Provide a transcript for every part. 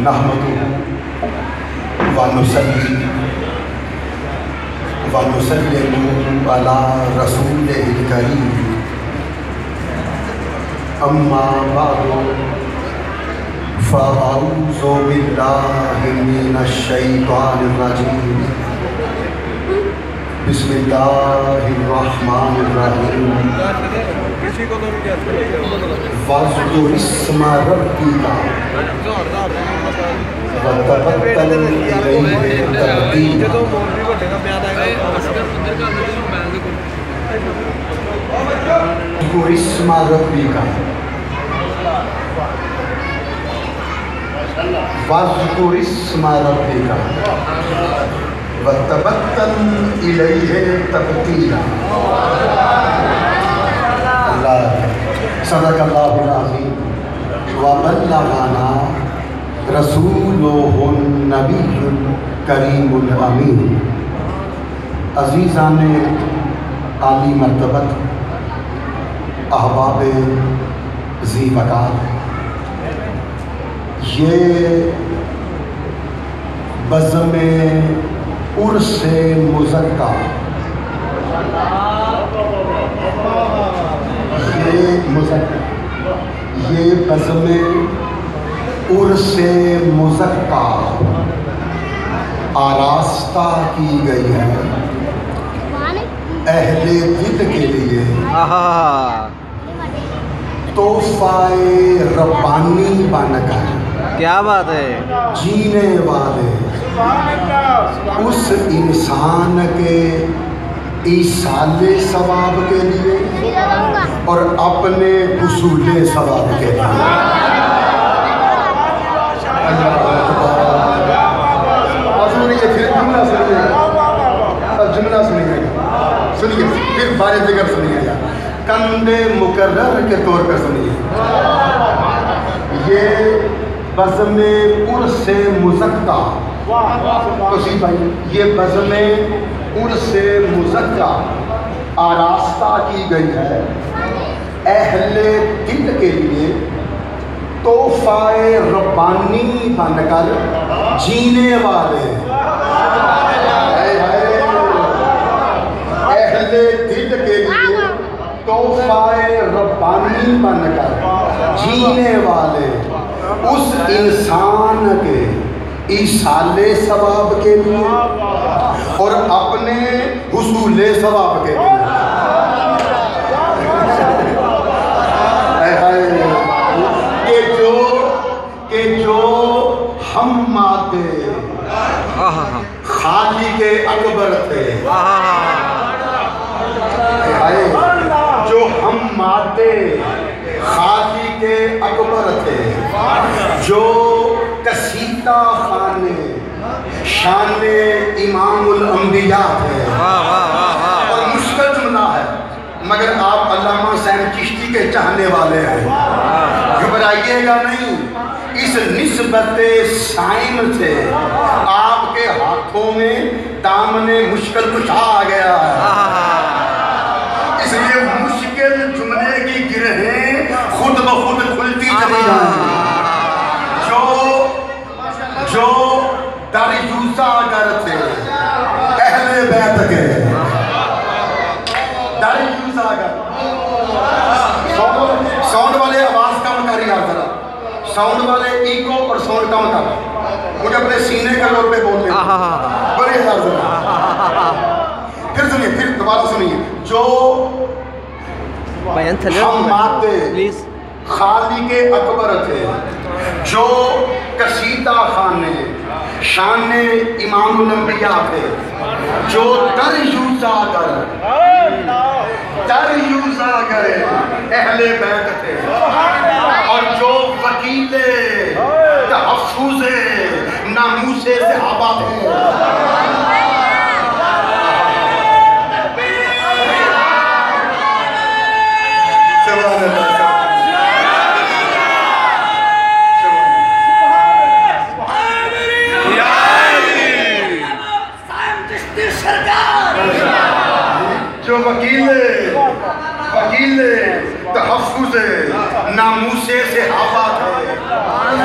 نحمده ونصلي ونسلم على رسوله الكريم اما بعد فاعوذ بالله من الشيطان الرجيم بسم اللہ الرحمن الرحیم واذکر اسم ربک وتبتل الیہ تبتیلا واذکر اسم ربک واذکر اسم ربک وَتَبَتَّلْ إِلَيْهِ تَبْتِيلًا اللہ صدق اللہ العظیم وَبَلَّغَنَا رَسُولُهُ النَّبِيُّ الْكَرِيمُ الْأَمِينُ عزیزان عالی مرتبت احباب ذی وقار، یہ بزم عرس مزکہ یہ بزم عرس مزکہ آراستہ کی گئی ہے اہل دل کے لیے تحفہ ربانی بن کر کیا بات ہے جینے والے اس انسان کے ایصال ثواب کے لیے اور اپنے حصول ثواب کے لیے جملہ سنیے پھر بار دیگر سنیے کندے مقرر کے طور پر سنیے یہ بزم عرس مزکہ توسیع بھائی، یہ بزم عرس مزکہ آراستہ کی گئی ہے اہل دل کے لیے تحفہ ربانی بن کر جینے والے اہل دل کے لیے تحفہ ربانی بن کر جینے والے اس انسان کے ایصال ثواب کے لیے اور اپنے حصول ثواب کے لیے کہ جو ہم مادے خالق اکبر تھے، جو ہم مادے خالق اکبر تھے، جو قصیدہ خانے شان امام الانبیاء تھے، اور مشکل جملہ ہے مگر آپ علامہ حسین چشتی کے چاہنے والے ہیں، گھبرائیے گا نہیں، اس نسبت سائن سے آپ کے ہاتھوں میں دامن مشکل کچھ آ گیا ہے، اس لیے مشکل جملے کی گرہیں خود بخود کھلتی چلی جائیں گی۔ جو در یوزا گر تھے اہل بیت کے در یوزا گر، ساؤنڈ والے آواز کم کر رہی ذرا، ساؤنڈ والے ایکو اور ساؤنڈ کم کر، مجھے اپنے سینے کے زور پہ بولتے ہیں بڑے ہزار ذرا، پھر سنیے، پھر دوبارہ سنیے، جو ہم مادے خالق اکبر تھے، جو قصیدہ خانے شان امام الانبیاء تھے، جو در یوزا گر اہل بیت تھے، اور جو وکیل تحفظ ناموس صحابہ تھے، جو وکیل تحفظ ناموس صحابہ تھے،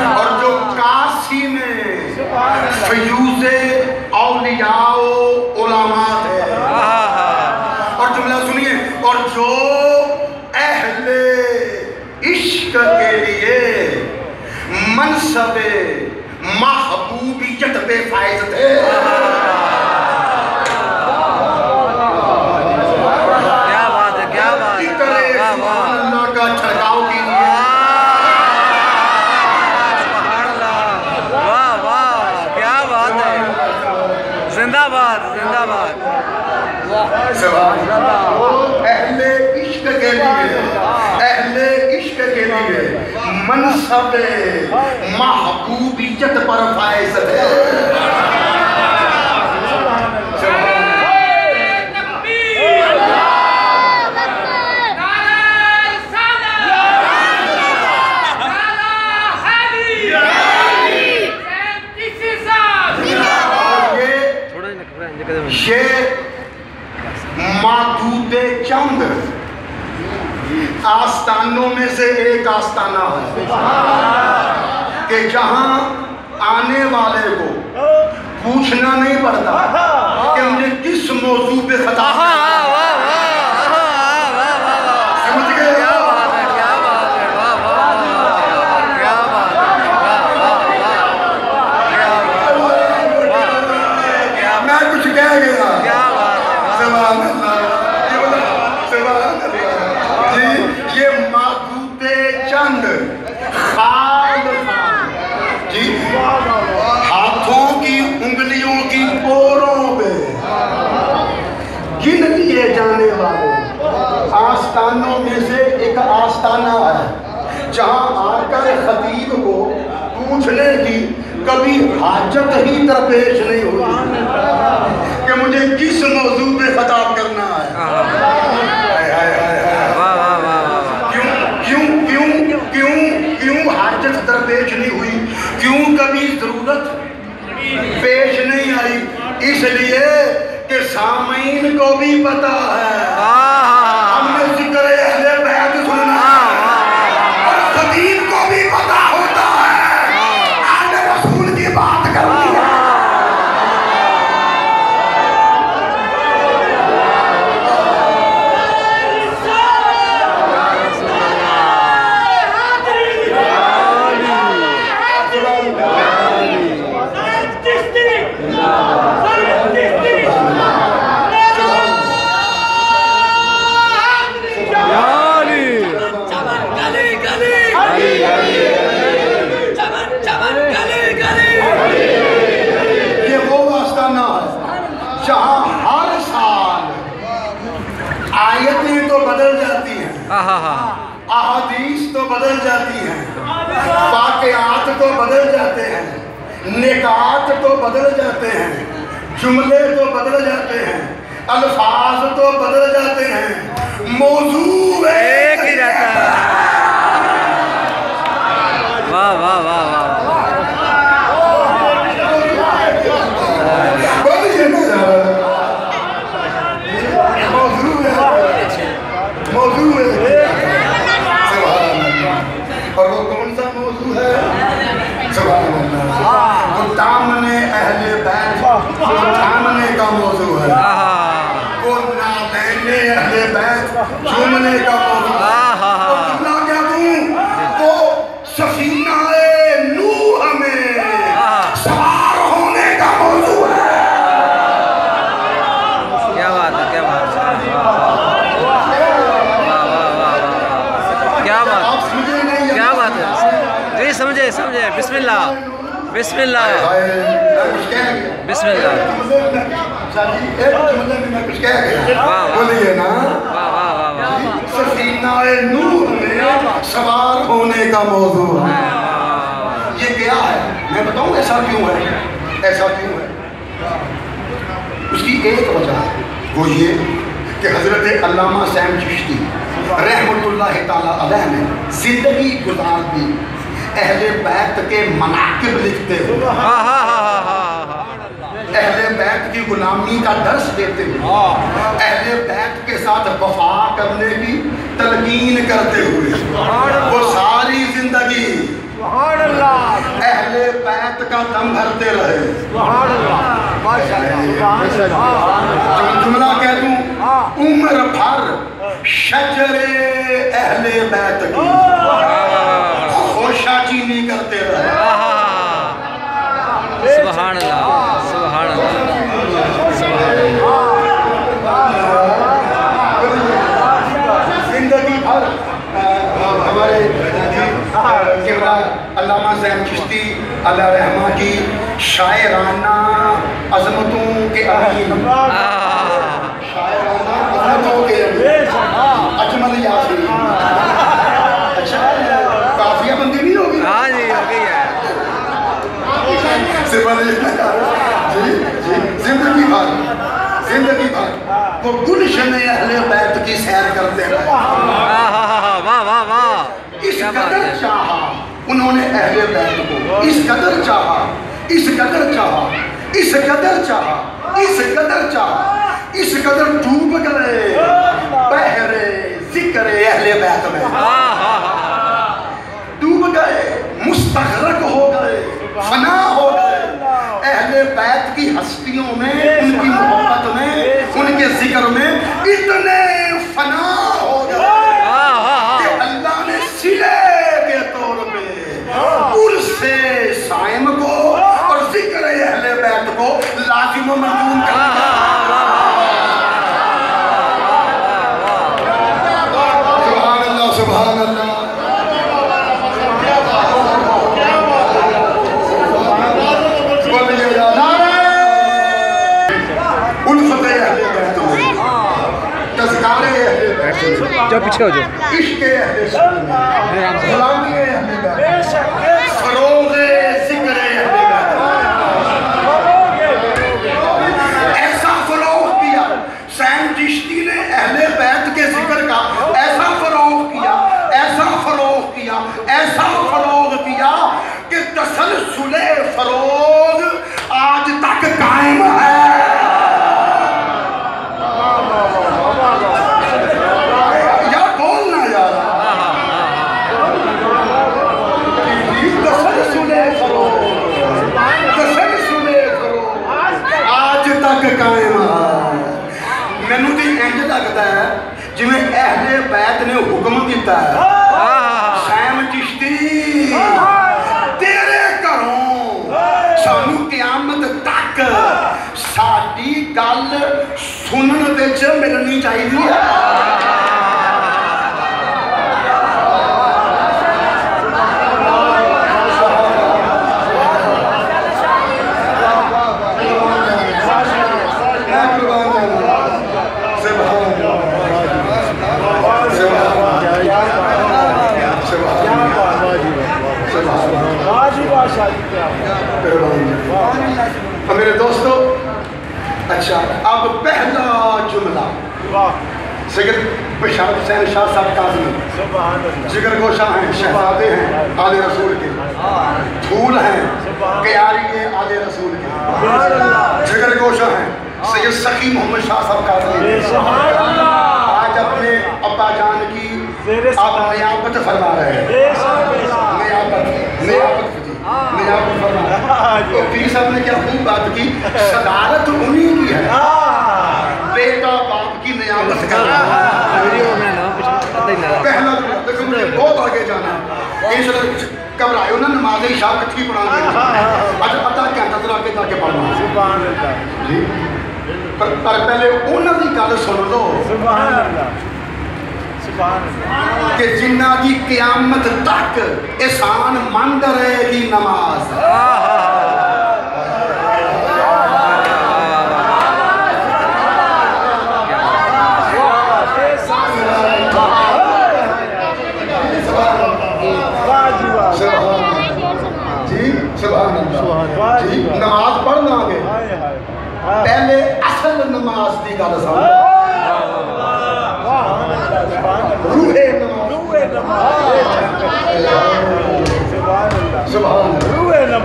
اور جو قاسم فیوز اولیاء و علماء ہے. اور جملہ سنیے، اور جو اہل عشق کے لیے منصب محبوبیت پہ فائز تھے. کیا بات ہے، کیا بات ہے، اللہ کا چھڑکاؤ کیجیے. سبحان اللہ، واہ واہ، کیا بات ہے. زندہ باد، زندہ باد. اہل عشق کے لیے، اہل عشق کے لیے منصب محبوبیت پر فائز ہے. یہ معدود چند آستانوں میں سے ایک آستانہ ہے کہ جہاں آنے والے کو پوچھنا نہیں پڑتا کہ مجھے کس موضوع پہ خطاب ہے. سمجھ گئے؟ میں کچھ کہہ گیا. یہ معدود چند جی ہاتھوں کی انگلیوں کی پوروں پہ گن لیے جانے والے آستانوں میں سے ایک آستانہ ہے جہاں آ کر خطیب کو پوچھنے کی کبھی حاجت ہی درپیش نہیں ہوتی کہ مجھے کس موضوع پہ خطاب کرنا ہے. کیوں حاجت درپیش نہیں ہوئی؟ کیوں کبھی ضرورت پیش نہیں آئی؟ اس لیے کہ سامعین کو بھی پتا ہے ہم نے ذکر اہل بیت سننا اور خطیب کو بھی پتا ہوتا ہے اہل رسول کی بات کرنی ہے. جہاں ہر سال آیتیں تو بدل جاتی ہیں، احادیث تو بدل جاتی ہیں، واقعات تو بدل جاتے ہیں، نکات تو بدل جاتے ہیں، جملے تو بدل جاتے ہیں، الفاظ تو بدل جاتے ہیں، موضوع ایک ہی رہتا ہے. واہ واہ واہ واہ. موضوع ہے. اور وہ کون سا موضوع ہے؟ سبحان اللہ. وہ دامنے اہل بیت تھامنے کا موضوع ہے. وہ نالین اہل بیت چومنے کا موضوع ہے. اور کتنا کیا دوں وہ سفینہ نوح میں سوار ہونے کا موضوع ہے. کیا بات ہے، کیا بات ہے. کیا بات ہے. جی سمجھے سمجھے. بسم اللہ بسم اللہ بسم اللہ. بولیے نا. سفینہ نوح میں سوار ہونے کا موضوع ہے. یہ کیا ہے میں بتاؤں ایسا کیوں ہے؟ ایسا کیوں ہے؟ اس کی ایک وجہ ہے، وہ یہ کہ حضرت علامہ سیم چشتی رحمت اللہ تعالیٰ علیہ نے زندگی گزار دی اہل بیت کے مناقب لکھتے ہوئے، اہل بیت کی غلامی کا درس دیتے ہوئے، اہل بیت کے ساتھ وفا کرنے کی تلقین کرتے ہوئے. وہ ساری زندگی اہل بیت بیت کا دم بھرتے رہے. جملہ کہہ دوں عمر بھر شجر اہل بیت کی خوشا چینی کرتے رہے. سبحان اللہ سبحان اللہ. زندگی بھر ہمارے علامہ زین چشتی اللہ رحمہ کی شاعرانہ عظمتوں کے امین شاعرانہ عظمتوں کے امین اجمل یاسین. اچھا کافیہ بندی نہیں ہوگی؟ ہاں جی ہو گئی ہے. زندگی بھر وہ گلشن اہل بیت کی سیر کرتے رہے. واہ واہ واہ. اس قدر چاہا انہوں نے اہل بیت کو, اس قدر چاہا, اس قدر چاہا, اس قدر چاہا, اس قدر چاہا, اس قدر ڈوب گئے بحر ذکر اہل بیت میں. ڈوب گئے, مستغرق ہو گئے, فنا ہو گئے اہل بیت کی ہستیوں میں, ان کی محبت میں, ان کے ذکر میں. اتنے فنا ہو گئے کہ اللہ نے سلے کے طور پہ عرص سائم کو اور ذکر اہل بیت کو لازم و ملزوم کر دیا. سبحان اللہ سبحان اللہ. جو پیچھے ہو جو عشق اہل سنت, غلامی اہل بیت, فروغ ذکر اہل بیت. ایسا فروغ کیا سین چشتی نے اہل بیت کے ذکر کا, ایسا فروغ کیا, ایسا فروغ کیا, ایسا فروغ کیا کہ تسلسل فروغ آج تک قائم ہے. مینوں تے انج لگدا ہے جویں اہل بیت نے حکم کیتا ہے سیم چشتی تیرے گھروں سانو قیامت تک ساڈی گل سنن وچ ملنی چاہیے. میرے دوستو, اچھا اب پہلا جملہ سید بشارت حسین شاہ صاحب قاضی جگر گوشہ ہیں, شہزادے ہیں آل رسول کے, پھول ہیں قیاری آل رسول کے, جگر گوشہ ہیں سید سخی محمد شاہ صاحب قاضی. آج اپنے ابا جان کی آپ نیابت فرما رہے ہیں. نیابت فرما رہے ہیں. پیر صاحب نے کیا خوب بات کی, صدارت انہی کی ہے, بیٹا باپ کی نیابت کر رہا ہے. پہلا لیکن مجھے بہت آگے جانا ہے. اس طرح گھبرائے انہوں نے نماز عشاء کٹھی پڑھا دی, آج پتہ کیا نظر آ کے جا کے پڑھنا جی. پر پہلے انہوں نے گل سن لو کہ جنہ کی قیامت تک احسان مند رہے گی نماز. جی نماز پڑھنا آگے پہلے اصل نماز کی گل سن.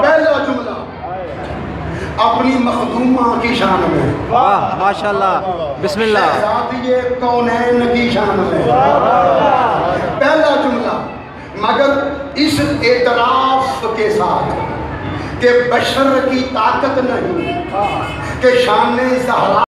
پہلا جملہ اپنی مخدومہ کی شان میں, واہ ماشاءاللہ, بسم اللہ, شہزادی کونین کی شان میں. پہلا جملہ مگر اس اعتراف کے ساتھ کہ بشر کی طاقت نہیں کہ شان زہرا